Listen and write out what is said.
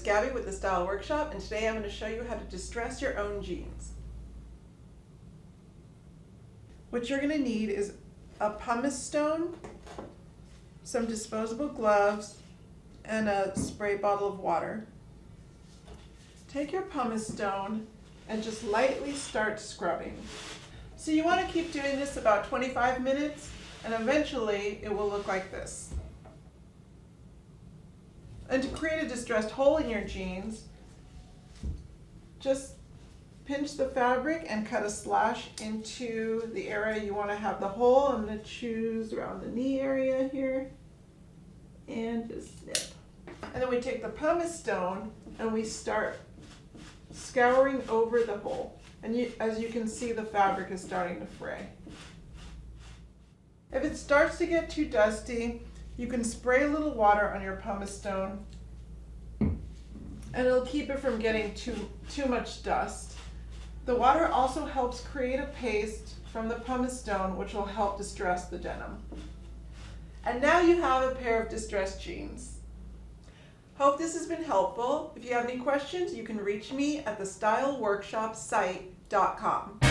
Gabby with the Style Workshop, and today I'm going to show you how to distress your own jeans. What you're going to need is a pumice stone, some disposable gloves, and a spray bottle of water. Take your pumice stone and just lightly start scrubbing. So you want to keep doing this about 25 minutes, and eventually it will look like this. And to create a distressed hole in your jeans, just pinch the fabric and cut a slash into the area you want to have the hole. I'm going to choose around the knee area here and just snip. And then we take the pumice stone and we start scouring over the hole. And as you can see, the fabric is starting to fray. If it starts to get too dusty, you can spray a little water on your pumice stone and it'll keep it from getting too much dust. The water also helps create a paste from the pumice stone, which will help distress the denim. And now you have a pair of distressed jeans. Hope this has been helpful. If you have any questions, you can reach me at thestyleworkshopsite.com.